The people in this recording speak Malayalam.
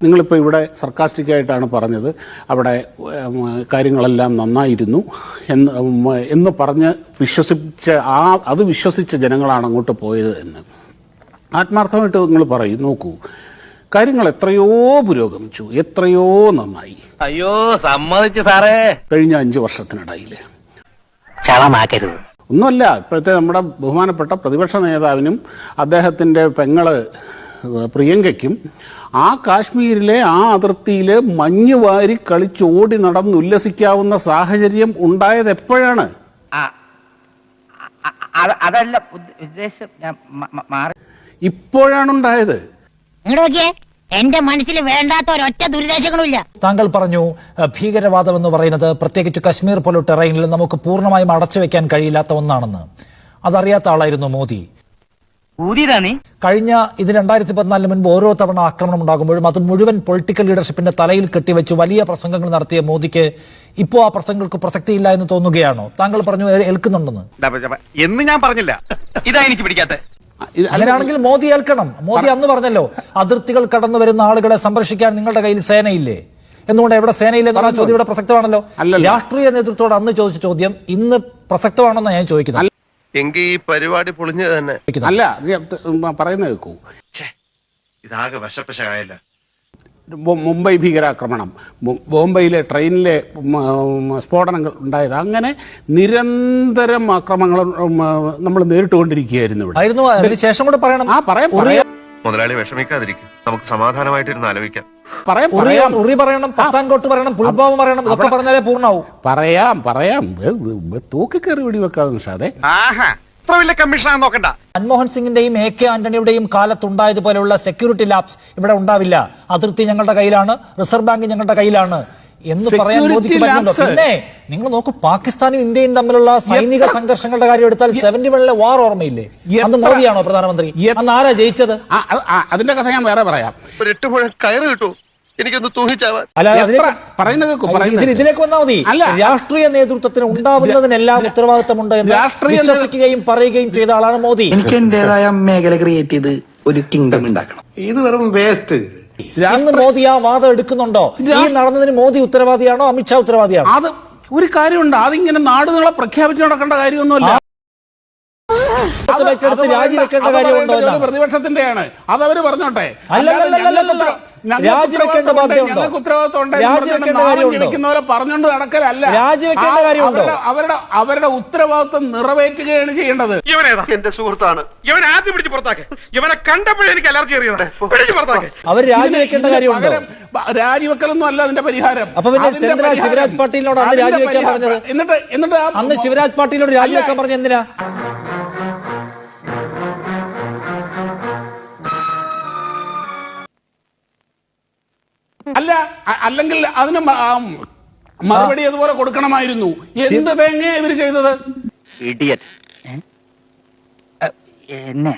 നിങ്ങളിപ്പോൾ ഇവിടെ സർക്കാസ്റ്റിക്കായിട്ടാണ് പറഞ്ഞത്, അവിടെ കാര്യങ്ങളെല്ലാം നന്നായിരുന്നു എന്ന് പറഞ്ഞ് അത് വിശ്വസിച്ച ജനങ്ങളാണ് അങ്ങോട്ട് പോയത് എന്ന്. ആത്മാർത്ഥമായിട്ട് നിങ്ങൾ പറയും, നോക്കൂ, കാര്യങ്ങൾ എത്രയോ പുരോഗമിച്ചു, എത്രയോ നന്നായി. അയ്യോ സമ്മതിച്ചു സാറേ. കഴിഞ്ഞ 5 വർഷത്തിനിടയിൽ ഒന്നുമല്ല, ഇപ്പോഴത്തെ നമ്മുടെ ബഹുമാനപ്പെട്ട പ്രതിപക്ഷ നേതാവിനും അദ്ദേഹത്തിൻ്റെ പെങ്ങള് പ്രിയങ്കയ്ക്കും ആ കാശ്മീരിലെ ആ അതിർത്തിയിൽ മഞ്ഞ് വാരി കളിച്ചോടി നടന്നുല്ലസിക്കാവുന്ന സാഹചര്യം ഉണ്ടായത് എപ്പോഴാണ്? അതല്ല ഉദ്ദേശം, ഇപ്പോഴാണ് ഉണ്ടായത്. എന്റെ മനസ്സിൽ വേണ്ടാത്ത ഒരൊറ്റ ദുരിതാശങ്ങളുമില്ല. താങ്കൾ പറഞ്ഞു ഭീകരവാദം എന്ന് പറയുന്നത് പ്രത്യേകിച്ച് കശ്മീർ പോലെ ടെറൈനിൽ നമുക്ക് പൂർണ്ണമായും അടച്ചു വെക്കാൻ കഴിയില്ലാത്ത ഒന്നാണെന്ന്. അതറിയാത്ത ആളായിരുന്നു മോദി. കഴിഞ്ഞ 2014 മുൻപ് ഓരോ തവണ ആക്രമണം ഉണ്ടാകുമ്പോഴും അത് മുഴുവൻ പൊളിറ്റിക്കൽ ലീഡർഷിപ്പിന്റെ തലയിൽ കെട്ടിവെച്ച് വലിയ പ്രസംഗങ്ങൾ നടത്തിയ മോദിക്ക് ഇപ്പോൾ ആ പ്രസംഗങ്ങൾക്ക് പ്രസക്തിയില്ല എന്ന് തോന്നുകയാണോ? താങ്കൾ പറഞ്ഞു ഏൽക്കുന്നുണ്ടെന്ന്. എന്ന് ഞാൻ പറഞ്ഞില്ല. ഇതാ എനിക്ക് പിടിക്കാത്ത. അങ്ങനെയാണെങ്കിൽ മോദി ഏൽക്കണം. മോദി അന്ന് പറഞ്ഞല്ലോ, അതിർത്തികൾ കടന്നു വരുന്ന ആളുകളെ സംരക്ഷിക്കാൻ നിങ്ങളുടെ കയ്യിൽ സേനയില്ലേ? എന്തുകൊണ്ട് എവിടെ സേനയില്ലേ എന്നുള്ള ചോദ്യം ഇവിടെ പ്രസക്തമാണല്ലോ. രാഷ്ട്രീയ നേതൃത്വത്തോട് അന്ന് ചോദിച്ച ചോദ്യം ഇന്ന് പ്രസക്തമാണെന്നാണ് ഞാൻ ചോദിക്കുന്നത്. എങ്കിൽ ഈ പരിപാടി പൊളിഞ്ഞത് തന്നെ അല്ല, പറയുന്നത് കേൾക്കൂ. ഇതാകെ വശപ്പശായല്ല. മുംബൈ ഭീകരാക്രമണം, ബോംബെയിലെ ട്രെയിനിലെ സ്ഫോടനങ്ങൾ ഉണ്ടായത്, അങ്ങനെ നിരന്തരം ആക്രമണങ്ങൾ നമ്മൾ നേരിട്ടുകൊണ്ടിരിക്കുകയായിരുന്നു ഇവിടെ. ശേഷം കൂടെ പറയണം. മുതലാളി വിഷമിക്കാതിരിക്കും, നമുക്ക് സമാധാനമായിട്ടിരുന്ന് ആലോചിക്കാം. ഉറി പറയണം, പത്താൻകോട്ട് പറയണം, പുൽവാമ പറയണം, ഇതൊക്കെ പറഞ്ഞാലേ പൂർണ്ണാവും. പറയാം തൂക്കിക്കേറി വെടിവെക്കാതെ നിഷാദേ. മൻമോഹൻ സിംഗിന്റെയും AK ആന്റണിയുടെയും കാലത്തുണ്ടായതുപോലെയുള്ള സെക്യൂരിറ്റി ലാപ്സ് ഇവിടെ ഉണ്ടാവില്ല. അതിർത്തി ഞങ്ങളുടെ കയ്യിലാണ്, റിസർവ് ബാങ്ക് ഞങ്ങളുടെ കയ്യിലാണ് എന്ന് പറയാൻ മോദിക്ക് പറ്റുന്നുണ്ടോ? പിന്നെ നിങ്ങൾ നോക്കൂ, പാകിസ്ഥാനും ഇന്ത്യയും തമ്മിലുള്ള സൈനിക സംഘർഷങ്ങളുടെ കാര്യം എടുത്താൽ 71-ലെ വാർ ഓർമ്മയില്ലേ? അന്ന് മോദിയാണോ പ്രധാനമന്ത്രി? അന്ന് ആരാ ജയിച്ചത്? അതിന്റെ കഥ ഞാൻ വേറെ പറയാം. ഒരു 8 മുഴം കയറ് കിട്ടൂ, എനിക്കൊന്ന് തൂങ്ങിച്ചാവാൻ. ഇതിലേക്ക് വന്നാൽ മതി. രാഷ്ട്രീയ നേതൃത്വത്തിന് ഉണ്ടാവുന്നതിനെല്ലാം ഉത്തരവാദിത്തമുണ്ട് എന്ന് വിശ്വസിക്കുകയും പറയുകയും ചെയ്ത ആളാണ് മോദി. എനിക്ക് എന്റേതായ മേഖല ക്രിയേറ്റ് ചെയ്ത് ഒരു കിങ്ഡം ഉണ്ടാക്കണം. ഇത് വെറും വേസ്റ്റ്. അന്ന് മോദി ആ വാദം എടുക്കുന്നുണ്ടോ? ഈ നടന്നതിന് മോദി ഉത്തരവാദിയാണോ അമിത്ഷാ ഉത്തരവാദിയാണോ? അത് ഒരു കാര്യമുണ്ട്, അതിങ്ങനെ നാടുകളെ പ്രഖ്യാപിച്ചു നടക്കേണ്ട കാര്യമൊന്നുമല്ല. രാജിവെക്കേണ്ട കാര്യമുണ്ടോ? പ്രതിപക്ഷത്തിന്റെയാണ്, അതവര് പറഞ്ഞോട്ടെ. രാജിവെക്കേണ്ട ബാധ്യതയുണ്ടോ? പറഞ്ഞോണ്ട് നടക്കലല്ല. രാജിവെക്കേണ്ട കാര്യമുണ്ടോ? അവരുടെ ഉത്തരവാദിത്വം നിറവേറ്റുകയാണ് ചെയ്യേണ്ടത്. എന്റെ സുഹൃത്താണ് ഇവൻ, ആദ്യം പിടിച്ച് പുറത്താക്കെ. ഇവനെ കണ്ടപ്പോഴേ എനിക്ക് അലർജി അറിയാം. അവർ രാജിവെക്കേണ്ട കാര്യമുണ്ടോ? രാജിവെക്കലൊന്നും അല്ല അതിന്റെ പരിഹാരം. അപ്പൊ പിന്നെ ശിവരാജ് പാട്ടീലിനോട് അന്ന് രാജിവെക്കാൻ പറഞ്ഞത്? എന്നിട്ട് അന്ന് ശിവരാജ് പാട്ടീലിനോട് രാജിവെക്കാൻ പറഞ്ഞ എന്തിനാ? അല്ലെങ്കിൽ അതിന് മറുപടി അതുപോലെ കൊടുക്കണമായിരുന്നു. എന്ത് തേങ്ങ ഇവര് ചെയ്തത്? എന്നെ